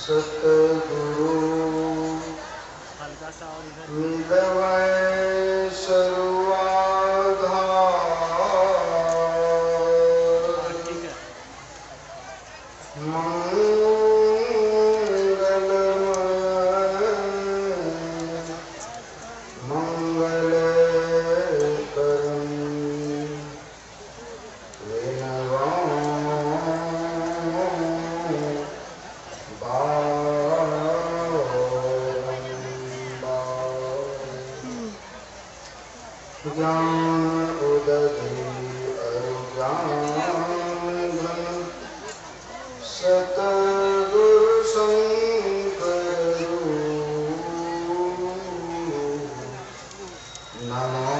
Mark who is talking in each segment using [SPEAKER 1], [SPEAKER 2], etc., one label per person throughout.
[SPEAKER 1] सतगुरु मिलवै सर्वाधार मंगलमय मंगलकरं ज्ञान उदधि अरुज्ञान घन सतगुरु शंकर नमो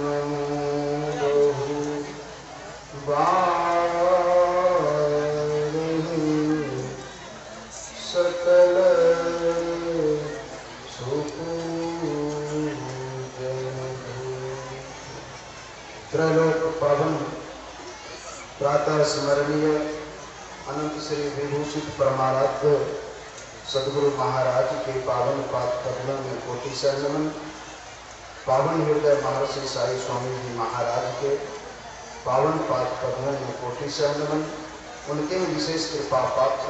[SPEAKER 1] नमो बहुबारिणि सकल त्रैलोक पावन प्रातः स्मरणीय अनंत श्री विभूषित परमाराध्य सद्गुरु महाराज के पावन पाद पद्मों में कोटि से नमन। पावन हृदय महर्षि साई स्वामी जी महाराज के पावन पाद पद्मों में कोटि से नमन। उनके विशेष कृपा पात्र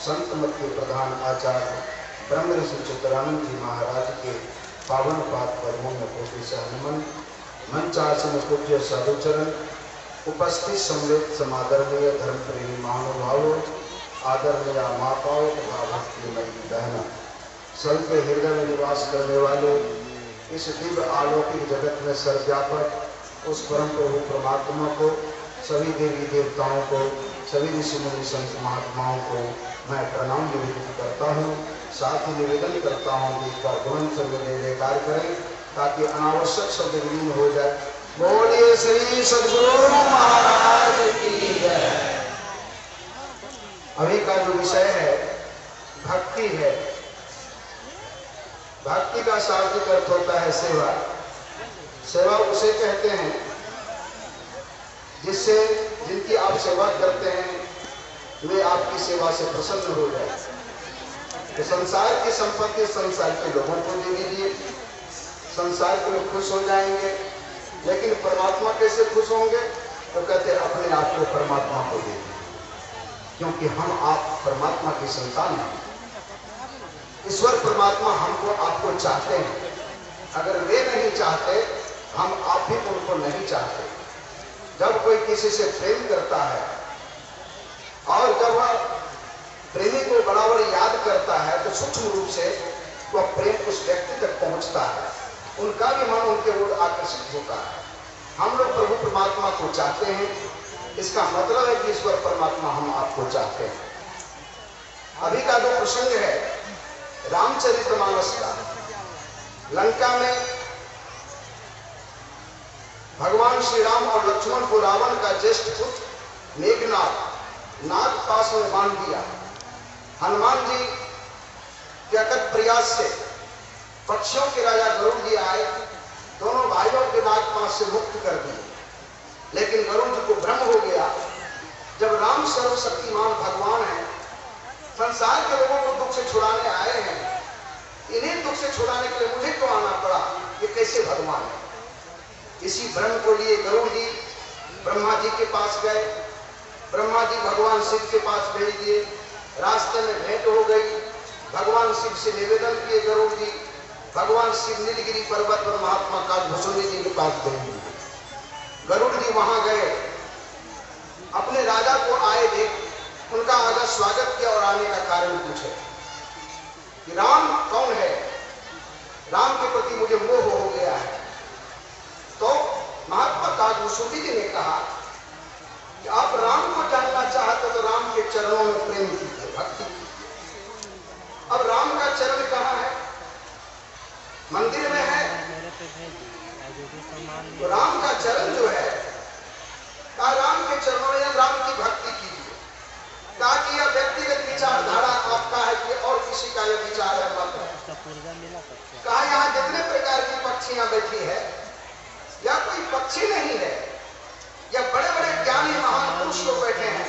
[SPEAKER 1] संत मत के प्रधान आचार्य ब्रह्म ऋषि चित्तरानंद जी महाराज के पावन पाद पद्मों में कोटि से नमन। मंचासन पूज्य साधुचरण उपस्थित सम्मिलित समादरणीय धर्म प्रेमी महानुभावों आदरणीय माताओं तथा भक्तिमयी बहनों सबके हृदय में निवास करने वाले इस दिव्य अलौकिक जगत में सर्वव्यापक उस परम प्रभु परमात्मा को सभी देवी देवताओं को सभी ऋषि मुनि संत महात्माओं को मैं प्रणाम निवेदित करता हूँ। साथ ही निवेदन करता हूँ कि इसका गुण संग जयकार करें ताकि अनावश्यक शब्द विलीन हो जाए। बोलिए श्री सद्गुरु महाराज की जय। अभी का जो विषय है भक्ति है। भक्ति का शाब्दिक अर्थ होता है सेवा। सेवा उसे कहते हैं जिससे जिनकी आप सेवा करते हैं वे आपकी सेवा से प्रसन्न हो जाए। तो संसार की संपत्ति संसार के लोगों को दे दीजिए, संसार के लोग खुश हो जाएंगे। लेकिन परमात्मा कैसे खुश होंगे? तो कहते हैं अपने आप को परमात्मा को दे दीजिए, क्योंकि हम आप परमात्मा की संतान हैं। ईश्वर परमात्मा हमको आपको चाहते हैं। अगर वे नहीं चाहते हम आप भी उनको नहीं चाहते। जब कोई किसी से प्रेम करता है और जब वह प्रेमी को बराबर याद करता है तो सूक्ष्म रूप से वह प्रेम उस व्यक्ति तक पहुंचता है। उनका भी मन उनके ओर आकर्षित होता है। हम लोग प्रभु परमात्मा को चाहते हैं। इसका मतलब है कि ईश्वर परमात्मा हम आपको चाहते हैं। अभी का जो प्रसंग है रामचरितमानस का, लंका में भगवान श्री राम और लक्ष्मण को रावण का ज्येष्ठ पुत्र मेघनाद नाग पास में बांध दिया। हनुमान जी के अकथ प्रयास से पक्षियों के राजा गरुड़ जी आए, दोनों भाइयों के नाग पास से मुक्त कर दिए। लेकिन गरुड़ जी को भ्रम हो गया, जब राम सर्वशक्तिमान भगवान है, संसार के लोगों को दुख से छुड़ाने आए हैं, इन्हें दुख से छुड़ाने के लिए मुझे तो आना पड़ा, ये कैसे भगवान है? इसी भ्रम को लिए गरुड़ जी ब्रह्मा जी के पास गए। ब्रह्मा जी भगवान शिव के पास भेज दिए। रास्ते में भेंट हो गई। भगवान शिव से निवेदन किए गरुड़ जी। भगवान शिव नीलगिरी पर्वत पर महात्मा कालभूषण जी के पास भेज दिए। गरुड़ जी वहां गए, अपने राजा को आए देख उनका आगे स्वागत किया और आने का कारण पूछे कि राम कौन है? राम के प्रति मुझे मोह हो गया है। तो महात्मा कालभूषण जी ने कहा कि आप राम को जानना चाहते तो राम के चरणों में प्रेम कीजिए, भक्ति कीजिए। अब राम का चरण कहाँ है? मंदिर में है। तो राम का चरण जो है, राम के चरणों में राम की भक्ति कीजिए, ताकि यह व्यक्तिगत विचारधारा आपका है कि और किसी का यह विचार है मत। कहा यहाँ जितने प्रकार की पक्षियां बैठी है, या कोई पक्षी नहीं है, या बड़े बड़े ज्ञानी महान पुरुष लोग बैठे हैं।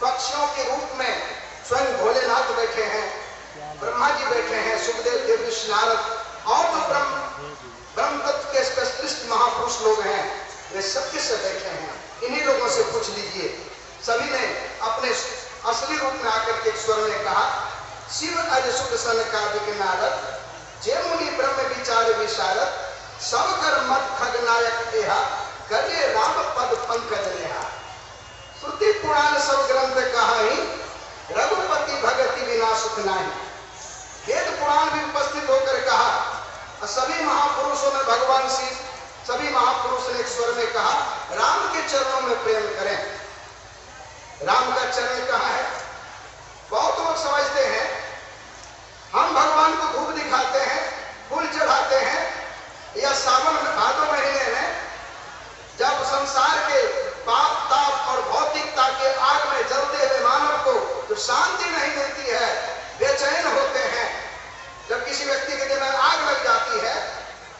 [SPEAKER 1] पक्षियों के रूप में स्वयं भोलेनाथ बैठे हैं, ब्रह्मा जी बैठे हैं, सुखदेव देव नारद और जो ब्रह्म तत्व के स्पेशलिस्ट महापुरुष लोग हैं, वे सब किससे बैठे हैं? इन्हीं लोगों से पूछ लीजिए। सभी ने अपने असली रूप में आकर के स्वर में कहा, शिव अज सुख सन का नारद, जे मुनि ब्रह्म विचार विशारद, सब कर मत खगनायक एहा, करे राम पद पंकज नेहा। श्रुति पुराण सब ग्रंथ कहाई, रघुपति भगति बिना सुख नाही। वेद पुराण भी उपस्थित होकर कहा, सभी महापुरुषों ने भगवान शिव, सभी महापुरुषों ने एक स्वर में कहा, राम के चरणों में प्रेम करें। राम का चरण कहाँ है? बहुत लोग समझते हैं हम भगवान को धूप दिखाते हैं, फूल चढ़ाते हैं, या सावन में भादों महीने में जब संसार के पाप ताप और भौतिकता के आग में जलते हुए मानव को जो शांति नहीं मिलती है, बेचैन होते हैं, जब किसी व्यक्ति के दिल में आग लग जाती है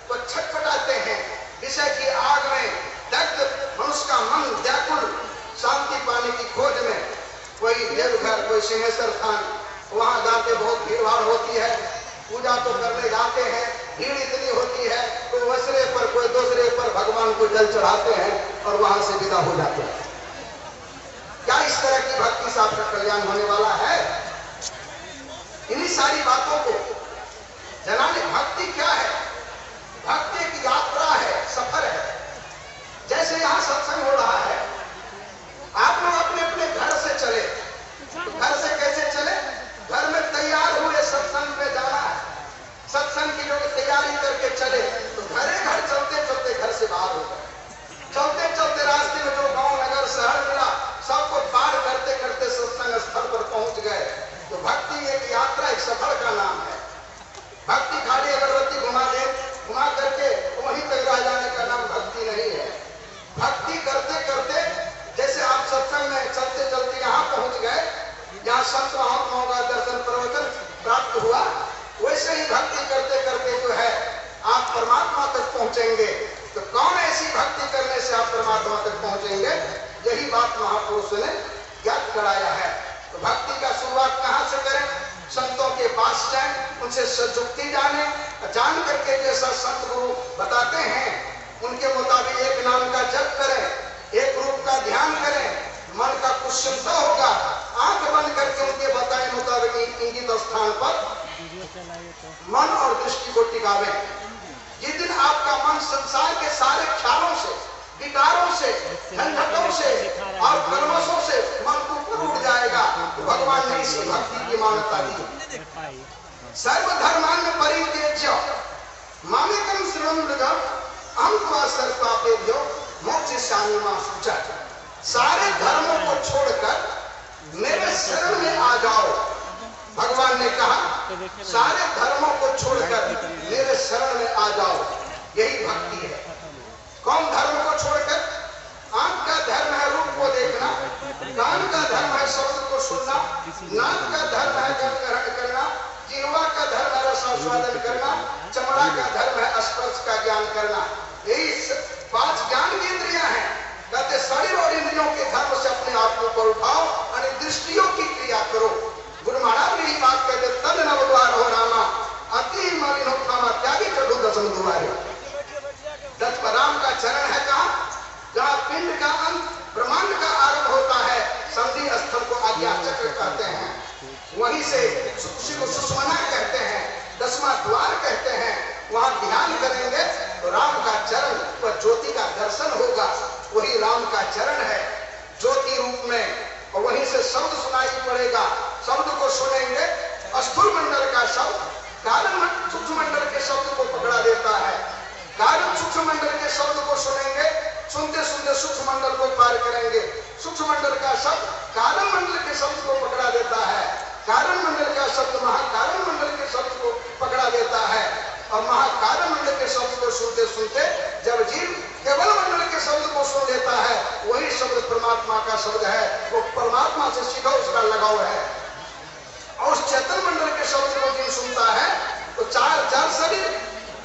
[SPEAKER 1] तो छटपटाते हैं। विषय की आग में दग्ध मनुष्य का मन व्याकुल शांति पाने की खोज में कोई देवघर, कोई सिंहेश्वर स्थान, वहां जाते बहुत भीड़ भाड़ होती है, पूजा तो करने जाते हैं, भीड़ इतनी होती है, कोई वसरे पर कोई दूसरे पर भगवान को जल चढ़ाते हैं और वहां से विदा हो जाते हैं। क्या इस तरह की भक्ति से आपका कल्याण होने वाला है? इन्हीं सारी बातों को जनाने। भक्ति क्या है? भक्ति की यात्रा है, सफर है। जैसे यहां सत्संग हो रहा है, आप लोग अपने अपने घर से चले, तो घर से कैसे चले? घर में तैयार हुए सत्संग में जाना है, सत्संग की लोग तैयारी करके चले, तो घरे घर चलते चलते घर से बाहर हो गए। चलते चलते रास्ते में जो गांव नगर शहर मिला, सबको पार करते करते सत्संग स्थल पर पहुंच गए। तो भक्ति एक यात्रा, एक सफर का नाम है। भक्ति खाली अगरबत्ती घुमा दे, घुमा करके वहीं तक रह जाने का नाम भक्ति नहीं है। भक्ति करते करते, जैसे आप सत्संग में चलते चलते यहाँ पहुंच गए, जहाँ संत महात्माओं का दर्शन प्रवचन प्राप्त हुआ, वैसे ही भक्ति करते करते जो है आप परमात्मा तक पहुंचेंगे। तो कौन ऐसी भक्ति करने से आप परमात्मा तक पहुंचेंगे? यही बात महापुरुषों ने ज्ञात कराया है। तो भक्ति का शुरुआत कहाँ से करें? संतों के पास जाएं, उनसे सजुक्ति जाने, जान करके जैसा संत गुरु बताते हैं उनके मुताबिक एक नाम का जप करें, एक रूप का ध्यान करें, मन का कुछ शुद्ध होगा, आंख बंद करके उनके बताए मुताबिक इंगित स्थान पर मन और दृष्टि को टिकावे। जिस दिन आपका मन संसार के सारे ख्यालों से, विकारों से, झंझटों से और कलमशों से मन को ऊपर उठ जाएगा, तो भगवान ने इस भक्ति की मान्यता दी। सर्वधर्मान् परित्यज्य मामेकं शरणं व्रज अहं त्वा सर्वपापेभ्यो मोक्षयिष्यामि मा शुचः। सारे धर्मों को छोड़कर मेरे शरण में आ जाओ। भगवान ने कहा सारे धर्मों को छोड़कर मेरे शरण में आ जाओ। यही भक्ति है। कौन धर्म को छोड़कर? आंख का धर्म है रूप को देखना, कान का धर्म है शब्द को सुनना, नाक का धर्म है गंध ग्रहण करना, जिह्वा का धर्म है रसास्वादन करना, चमड़ा का धर्म है स्पर्श का ज्ञान करना। यही 5 ज्ञान की इंद्रियां हैं। कहते शरीर और इंद्रियों के धर्म से अपने आप को ऊपर उठाओ और दृष्टियों की क्रिया करो। गुरु महाराज ने यही बात कहते, तद नवद्वार हो रामा अति मलिनो खामा त्यागी चढ़ो दसम दुआरे। राम का चरण है कहाँ? जहाँ पिंड का अंत, ब्रह्मांड का आरंभ होता है, संधि स्थल को आज्ञा चक्र कहते हैं। वहीं से शिव सुषमना कहते हैं, 10वां द्वार कहते हैं। वहां ध्यान करेंगे तो राम का चरण पर ज्योति का दर्शन होगा। वही राम का चरण है ज्योति रूप में। और वहीं से शब्द सुनाई पड़ेगा। शब्द को सुनेंगे, स्थूल मंडल का शब्द कारण सूक्ष्म मंडल के शब्द को पकड़ा देता है। कारण सूक्ष्म मंडल के शब्द को सुनेंगे, सुनते सुनते सूक्ष्म मंडल को पार करेंगे। सूक्ष्म मंडल का शब्द कारण मंडल के शब्द को पकड़ा देता है। कारण मंडल का शब्द महाकारण मंडल के शब्द को पकड़ा देता है। और महाकारण मंडल के शब्द को सुनते सुनते जब जीव केवल मंडल के शब्द को सुन लेता है, वही शब्द परमात्मा का शब्द है। वो परमात्मा से सीधा उसका लगाव है। और उस चेतन मंडल के शब्द को जीव सुनता है तो 4 शरीर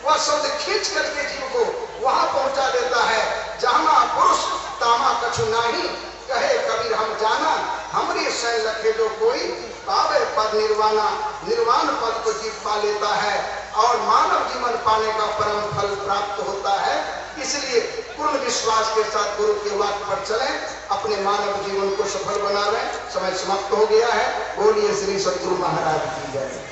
[SPEAKER 1] वह शब्द खींच करके जीव को वहां पहुंचा देता है जहां पुरुष तामा कछु नाही, कहे कबीर हम जाना, हमरी सै लखे जो कोई पावे पद निर्वाणा, निर्वाण पद को जीव पा लेता है और मानव जीवन पाने का परम फल प्राप्त होता है। इसलिए पूर्ण विश्वास के साथ गुरु के वाक्य पर चलें, अपने मानव जीवन को सफल बनावें। समय समाप्त हो गया है। बोलिए श्री सद्गुरु महाराज की जय।